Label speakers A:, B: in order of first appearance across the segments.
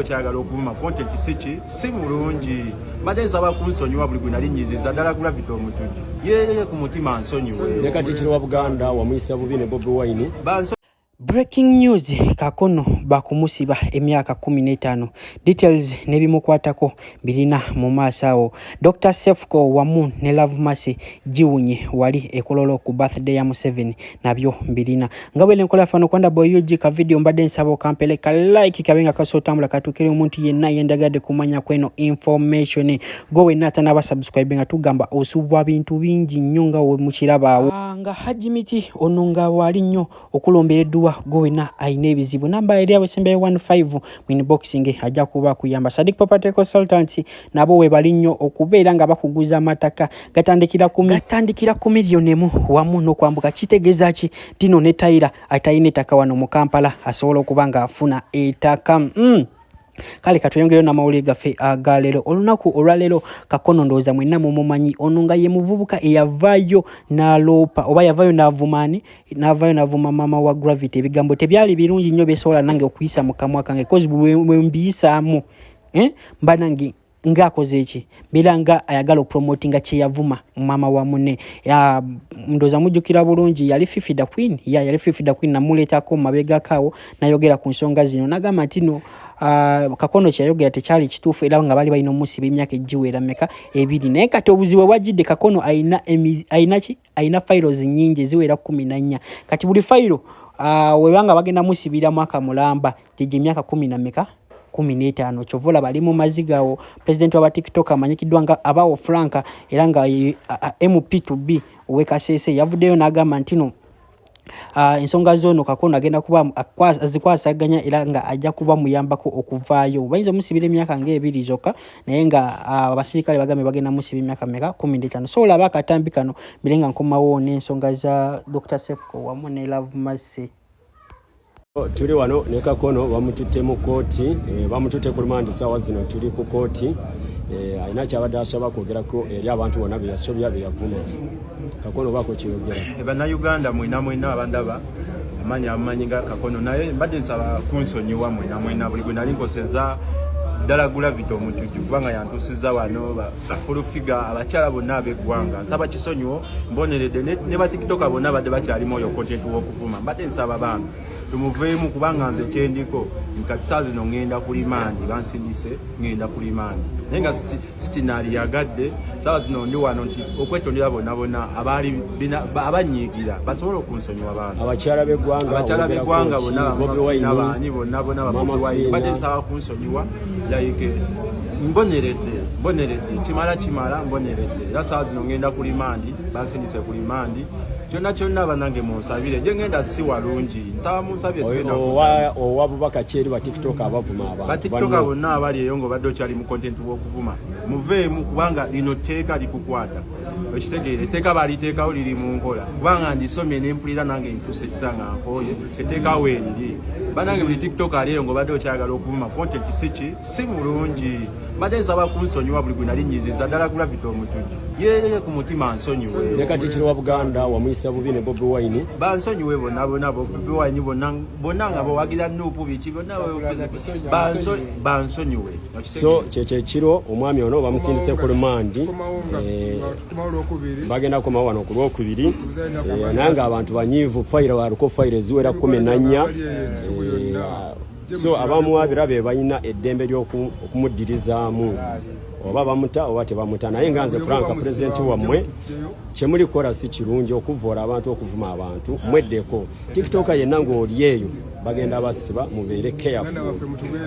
A: Kyagala okuvuma content si mulungi mbadde nsaba kunsonyiwa buli gwe nali nnyiziza ddala gravity omutujju yeereye ku mutima nsonyiwe
B: ne Katikkiro wa Buganda wamuyisa bubi ne Bobi Wine.
C: Breaking news, Kakano bakumusiba emyaka 15. Details nebimukwatako birina mu maaso awo. Dr. Sefco wamu ne Love Mercy jiwunye wali ekololo ku birthday ya Museveni nabyo birina. Ngabwe nkola fano kwanda boyuji ka video mbadde nsabo kampeleka like kabenga kasotambula katukire omuntu yenna yendagadde kumanya kweno information. Gowe nata na subscribe nga tugamba osubwa bintu bingi nnyo nga we mukirabaawo. Nga hajimiti onunga wali nnyo okulombereddwa gowena aine ebizibu namba eri abesembe 15 mu boxing ajja kuba kuyamba Sadiq Property Consultancy nabo we bali nnyo okubeera nga bakuguza amataka gatandikira ku milioni emu wamu n'okwambuka kitegeeza ki Tino ne Taira atayine ettaka wano mu Kampala asobola okuba nga afuna ettaka. Kale katuyongere na mawuli gaffe agalero olunaku olwalero Kakano ndooza mwenna mumumanyi ono nga ye muvubuka eyavaayo n'aloopa oba yavaayo n'avuma maama wa Gravity. Ebigambo tebyali birungi nnyo besobola nange okuyisa mu kamwa kange cause bwe mbiyisaamu mba nange ng'akoze eki biranga ayagala promotinga kye yavuma maama wa munne ndooza mujjukira bulungi yali Fifi the Queen yali Fifi the Queen namuleetako mu mabega kaawo n'ayogera ku nsonga zino n'agamba nti no Kakano kyayogera tekyali kituufu era nga bali balina omusiba emyaka egiwera meka ebiri naye kati obuzibu bwajjidde Kakano ayina files nnyingi ziwera 14 kati buli file webanga bagenda musibira mwaka mulamba gye emyaka 15 chovola bali mu mazigawo. President wa TikTok amanyikiddwa nga abawo Franka era nga MP2B owekasese yavuddeyo n'agamba ntino ensonga zono Kakano agenda kuba azikwasaganya era nga ajja kuba muyambako okuvaayo. Bayinza musibira emyaka ng'ebiri zokka naye nga abasirikale bagambe bagenda musiba emyaka 15. So olaba akatambi kano birenga nkomawo n'ensonga za Dr. Sefco wamu ne Love Mercy.
B: Tuli wano ne Kakano bamututte mu kooti bamututte ku lumandi saawa zino tuli ku kooti ayina kyabadde asaba kwogerako eri abantu bonna be yasobya be yavuma. Kakano bako kiyogera
A: bannayuganda mwena abandaba amanyi nga Kakano naye mbadde nsaba kunsonyiwa mwena buli gwe nali nkoseza ddala Gravity omutujju kubanga yantuusizza wano bakulufiga abakyala bonna ab'eggwanga nsaba kisonyiwo mboneredde ne ba TikTok bonna badde bakyalimu oyo content w'okuvuma mbadde nsaba bantu tumuveemu kubanga nze kyendiko nkati saa zino ngenda ku limandi bansindise ngenda ku limandi naye nga sitinaliyagadde saa zino ndi wano nti okwetondera bonna abanyiigira basobole okunsonyiwa abantu
B: abakyala b'eggwanga
A: bonna Bobi Wine badde nsaba kunsonyiwa like mboneredde kimala mboneredde era saa zino ngenda ku limandi bansindise ku limandi kyonna banange munsabire gye ngenda si walungi nsaba munsabye
B: owa bubaka kyeri ba TikTok abavuma abantu
A: ba TikTok bonna abali eyo ngo badde okyali mu content w'okuvuma muveemu kubanga lino teeka likukwata ekitegeere teeka baliteekawo liri mu nkola kubanga ndisomye n'empulira nange ntuuse ekisanga nkooye eteekawo eriri banange buli TikTok ali eyo ngo badde okyagala okuvuma content si mulungi mbadde nsaba kunsonyiwa buli gwe nali nnyiziza ddala Gravity omutujju yeereye ku mutima nsonyiwe
B: ne Katikkiro wa Buganda wamuyisa bubi ne Bobi Wine
A: bansonyiwe bonna Bobi Wine bonna nga bawagira nuupu biki bonna bansonyiwe.
B: So kyekiro omwami ono bamusindise ku lumandi bagenda komawo wano ku Lwokubiri naye nga abantu banyiivu fayiro waliko fayiro eziwera 14 so abamuwabira be balina eddembe ly'okumuddirizaamu oba bamuta oba tebamuta naye nga nze Franka pulezidenti wammwe kyemulikola si kirungi okuvoola abantu okuvuma abantu mweddeko TikTok yenna ng'oli eyo bagenda basiba mubeere careful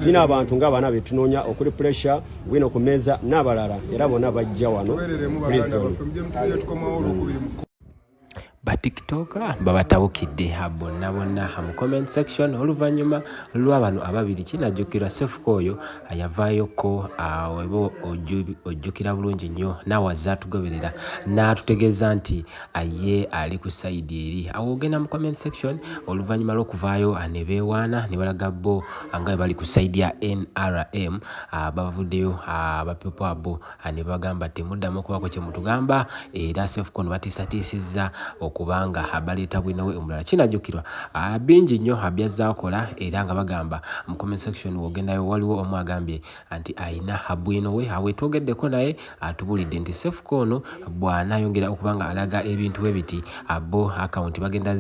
B: tina abantu ng'abaana be tunoonya okuli pressure bwino ku meeza n'abalala era bonna bajja wano prison
D: ba TikTok babatabukidde bonna mu comment section oluvannyuma lw'abano ababiri kinajjukirwa Sefco oyo ayavaayoko webo ojjukira bulungi nnyo nawaza tugoberera n'atutegeeza nti aye ali ku side eri awo ogenda mu comment section oluvannyuma lw'okuvaayo ne beewaana ne balaga bo nga bali ku side ya NRM bavuddeyo abapepo abo ne bagamba temuddamu okubako kye mutugamba era Sefco no batiisatiisizza okuba obanga baleeta bwinowe omulala. Kinajjukirwa bingi nnyo byazaakola era nga bagamba mu comment section wogendayo waliwo omu agambye anti ayina bwinowe awetogeddeko naye atubulidde nti Sefuko ono bw'anaayongera okubanga alaga ebintu bwe biti abo account bagenda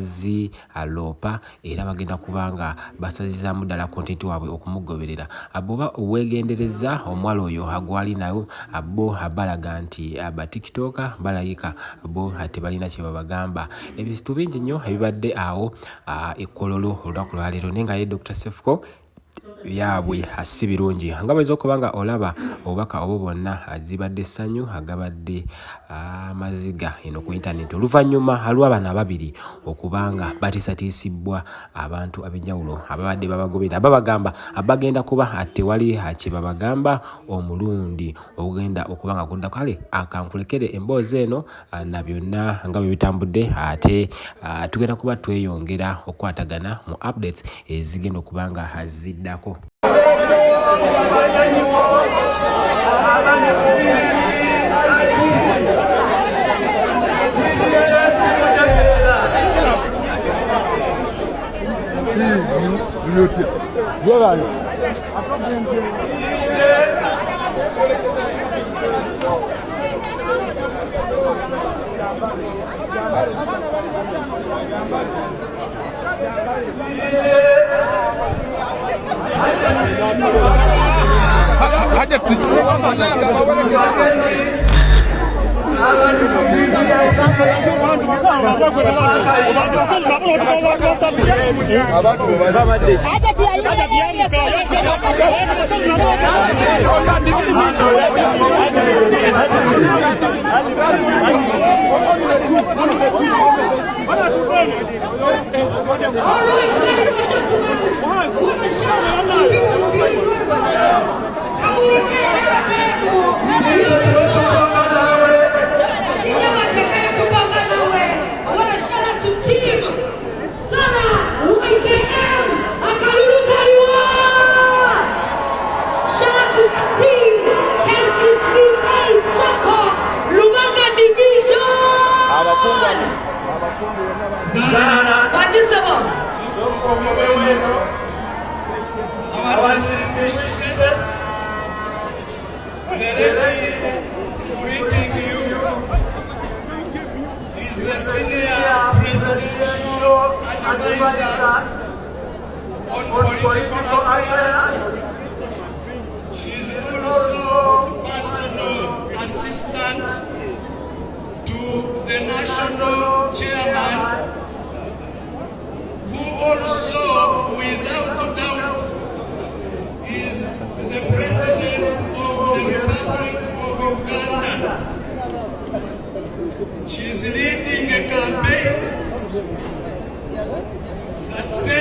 D: aloopa era bagenda kubanga basazizaamu ddala content waabwe okumugoberera. Bw'oba weegendereza omuwala oyo gwali nayo bo balaga nti aba TikToker balayika bo tebalina kye babagamba. Ebintu bingi nnyo ebibadde awo ekkololo olunaku lwaleero naye nga ye Dr. Sefuko yaabwe si birungi nga bweza okuba nga olaba obubaka obwo bwonna zibadde essanyu agabadde amaziga eno ku internet oluvannyuma lw'abaana ababiri okubanga batiisatiisibwa abantu ab'enjawulo ababadde babagobera babagamba bagenda kuba tewali kye babagamba omulundi ogenda okuba nga gudda kale akankulekere emboozi eno na byonna nga bwe bitambudde ate tugenda kuba tweyongera okukwatagana mu updates ezigenda okuba nga ziddako.
E: Our distinguished guests, the lady greeting you is the senior presidential advisor on political affairs. She is also personal assistant to the national chairman, who also, without doubt, is the President of the Republic of Uganda. She is leading a campaign that says